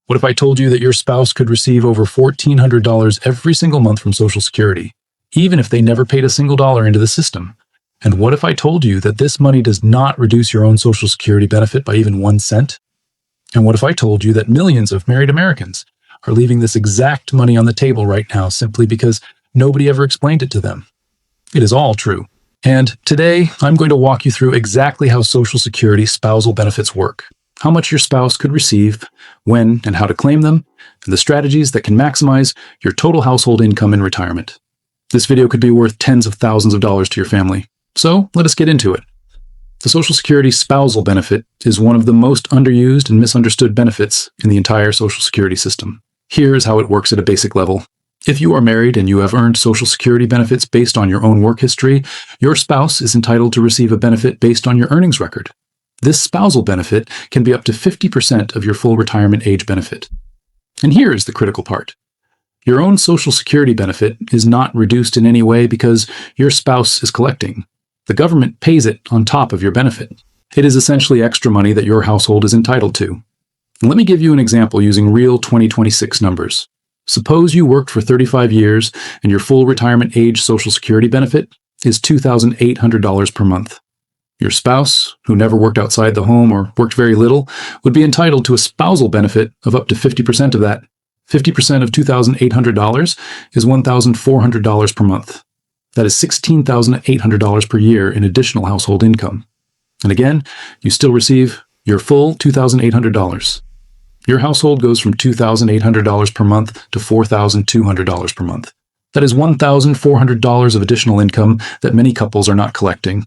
What if I told you that your spouse could receive over $1,400 every single month from Social Security, even if they never paid a single dollar into the system? And what if I told you that this money does not reduce your own Social Security benefit by even 1 cent? And what if I told you that millions of married Americans are leaving this exact money on the table right now simply because nobody ever explained it to them? It is all true. And today, I'm going to walk you through exactly how Social Security spousal benefits work, how much your spouse could receive, when and how to claim them, and the strategies that can maximize your total household income in retirement. This video could be worth tens of thousands of dollars to your family. So let us get into it. The Social Security spousal benefit is one of the most underused and misunderstood benefits in the entire Social Security system. Here is how it works at a basic level. If you are married and you have earned Social Security benefits based on your own work history, your spouse is entitled to receive a benefit based on your earnings record. This spousal benefit can be up to 50% of your full retirement age benefit. And here is the critical part. Your own Social Security benefit is not reduced in any way because your spouse is collecting. The government pays it on top of your benefit. It is essentially extra money that your household is entitled to. Let me give you an example using real 2026 numbers. Suppose you worked for 35 years and your full retirement age Social Security benefit is $2,800 per month. Your spouse, who never worked outside the home or worked very little, would be entitled to a spousal benefit of up to 50% of that. 50% of $2,800 is $1,400 per month. That is $16,800 per year in additional household income. And again, you still receive your full $2,800. Your household goes from $2,800 per month to $4,200 per month. That is $1,400 of additional income that many couples are not collecting.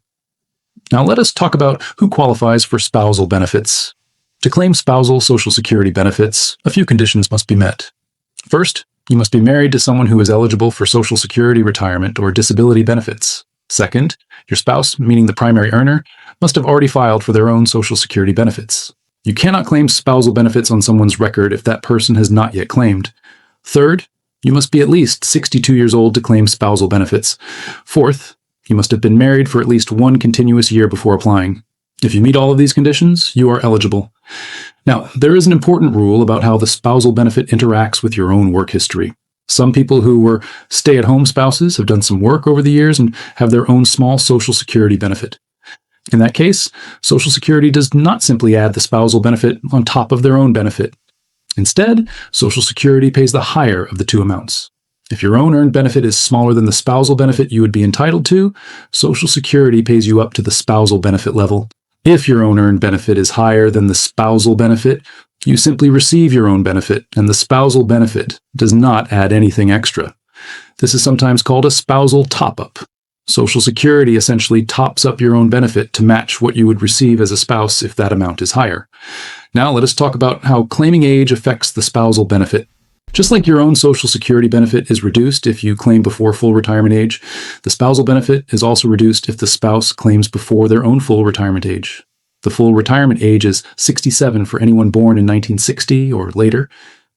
Now let us talk about who qualifies for spousal benefits. To claim spousal Social Security benefits, a few conditions must be met. First, you must be married to someone who is eligible for Social Security retirement or disability benefits. Second, your spouse, meaning the primary earner, must have already filed for their own Social Security benefits. You cannot claim spousal benefits on someone's record if that person has not yet claimed. Third, you must be at least 62 years old to claim spousal benefits. Fourth, you must have been married for at least 1 continuous year before applying. If you meet all of these conditions, you are eligible. Now, there is an important rule about how the spousal benefit interacts with your own work history. Some people who were stay-at-home spouses have done some work over the years and have their own small Social Security benefit. In that case, Social Security does not simply add the spousal benefit on top of their own benefit. Instead, Social Security pays the higher of the two amounts. If your own earned benefit is smaller than the spousal benefit you would be entitled to, Social Security pays you up to the spousal benefit level. If your own earned benefit is higher than the spousal benefit, you simply receive your own benefit, and the spousal benefit does not add anything extra. This is sometimes called a spousal top-up. Social Security essentially tops up your own benefit to match what you would receive as a spouse if that amount is higher. Now let us talk about how claiming age affects the spousal benefit. Just like your own Social Security benefit is reduced if you claim before full retirement age, the spousal benefit is also reduced if the spouse claims before their own full retirement age. The full retirement age is 67 for anyone born in 1960 or later.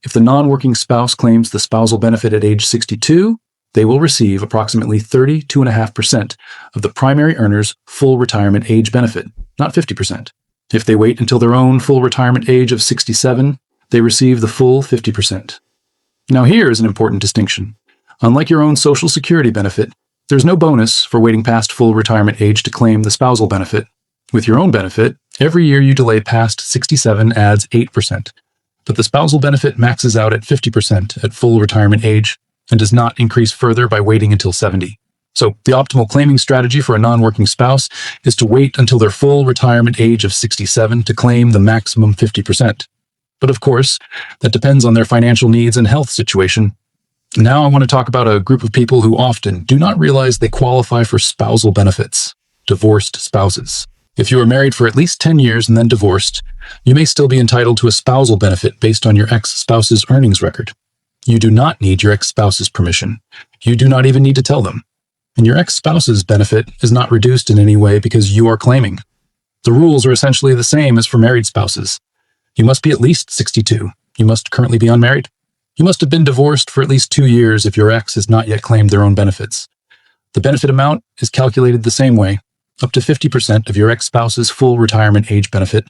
If the non-working spouse claims the spousal benefit at age 62, they will receive approximately 32.5% of the primary earner's full retirement age benefit, not 50%. If they wait until their own full retirement age of 67, they receive the full 50%. Now here is an important distinction. Unlike your own Social Security benefit, there's no bonus for waiting past full retirement age to claim the spousal benefit. With your own benefit, every year you delay past 67 adds 8%, but the spousal benefit maxes out at 50% at full retirement age and does not increase further by waiting until 70. So the optimal claiming strategy for a non-working spouse is to wait until their full retirement age of 67 to claim the maximum 50%. But of course, that depends on their financial needs and health situation. Now I want to talk about a group of people who often do not realize they qualify for spousal benefits: divorced spouses. If you are married for at least 10 years and then divorced, you may still be entitled to a spousal benefit based on your ex-spouse's earnings record. You do not need your ex-spouse's permission. You do not even need to tell them. And your ex-spouse's benefit is not reduced in any way because you are claiming. The rules are essentially the same as for married spouses. You must be at least 62. You must currently be unmarried. You must have been divorced for at least 2 years if your ex has not yet claimed their own benefits. The benefit amount is calculated the same way, up to 50% of your ex-spouse's full retirement age benefit.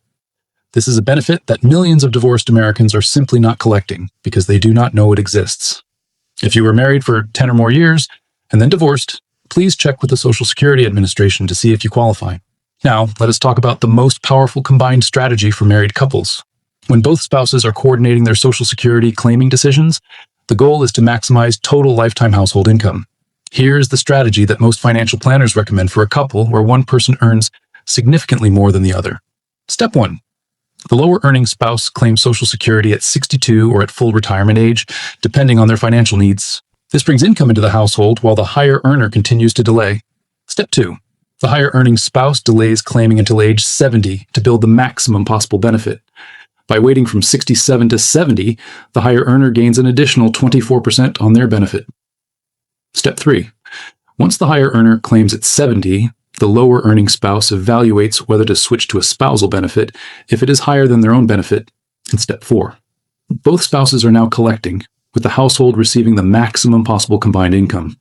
This is a benefit that millions of divorced Americans are simply not collecting because they do not know it exists. If you were married for 10 or more years and then divorced, please check with the Social Security Administration to see if you qualify. Now, let us talk about the most powerful combined strategy for married couples. When both spouses are coordinating their Social Security claiming decisions, the goal is to maximize total lifetime household income. Here is the strategy that most financial planners recommend for a couple where one person earns significantly more than the other. Step 1. The lower earning spouse claims Social Security at 62 or at full retirement age, depending on their financial needs. This brings income into the household while the higher earner continues to delay. Step 2. The higher earning spouse delays claiming until age 70 to build the maximum possible benefit. By waiting from 67 to 70, the higher earner gains an additional 24% on their benefit. Step 3. Once the higher earner claims at 70, the lower earning spouse evaluates whether to switch to a spousal benefit if it is higher than their own benefit in Step 4. Both spouses are now collecting, with the household receiving the maximum possible combined income.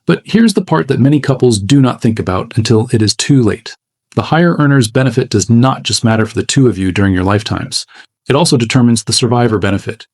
But here's the part that many couples do not think about until it is too late. The higher earner's benefit does not just matter for the two of you during your lifetimes. It also determines the survivor benefit.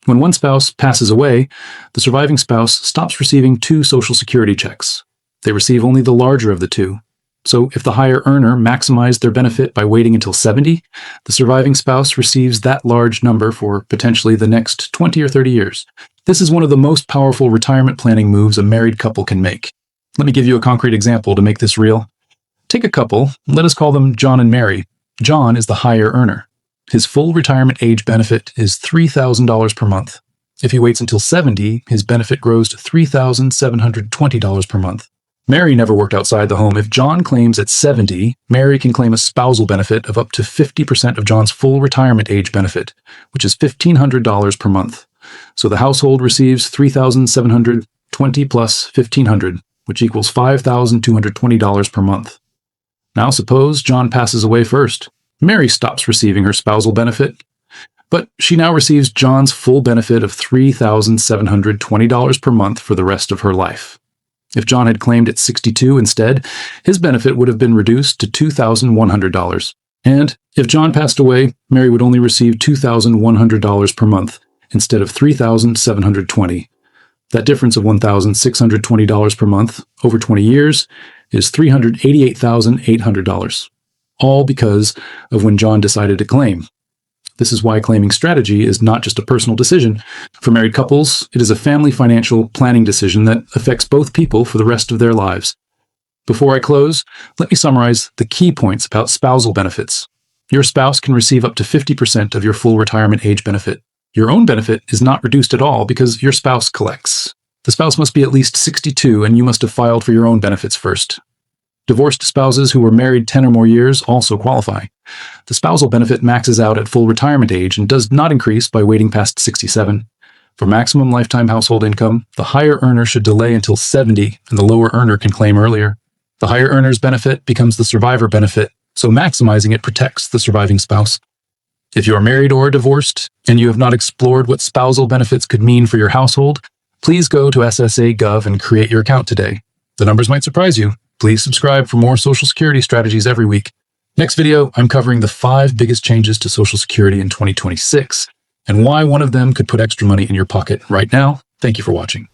When one spouse passes away, the surviving spouse stops receiving 2 Social Security checks. They receive only the larger of the 2. So if the higher earner maximized their benefit by waiting until 70, the surviving spouse receives that large number for potentially the next 20 or 30 years. This is one of the most powerful retirement planning moves a married couple can make. Let me give you a concrete example to make this real. Take a couple, let us call them John and Mary. John is the higher earner. His full retirement age benefit is $3,000 per month. If he waits until 70, his benefit grows to $3,720 per month. Mary never worked outside the home. If John claims at 70, Mary can claim a spousal benefit of up to 50% of John's full retirement age benefit, which is $1,500 per month. So the household receives $3,720 plus $1,500, which equals $5,220 per month. Now suppose John passes away first. Mary stops receiving her spousal benefit, but she now receives John's full benefit of $3,720 per month for the rest of her life. If John had claimed at 62 instead, his benefit would have been reduced to $2,100. And if John passed away, Mary would only receive $2,100 per month instead of $3,720. That difference of $1,620 per month over 20 years is $388,800, all because of when John decided to claim. This is why claiming strategy is not just a personal decision. For married couples, it is a family financial planning decision that affects both people for the rest of their lives. Before I close, let me summarize the key points about spousal benefits. Your spouse can receive up to 50% of your full retirement age benefit. Your own benefit is not reduced at all because your spouse collects. The spouse must be at least 62 and you must have filed for your own benefits first. Divorced spouses who were married 10 or more years also qualify. The spousal benefit maxes out at full retirement age and does not increase by waiting past 67. For maximum lifetime household income, the higher earner should delay until 70 and the lower earner can claim earlier. The higher earner's benefit becomes the survivor benefit, so maximizing it protects the surviving spouse. If you are married or divorced and you have not explored what spousal benefits could mean for your household, please go to SSA.gov and create your account today. The numbers might surprise you. Please subscribe for more Social Security strategies every week. Next video, I'm covering the 5 biggest changes to Social Security in 2026 and why one of them could put extra money in your pocket right now. Thank you for watching.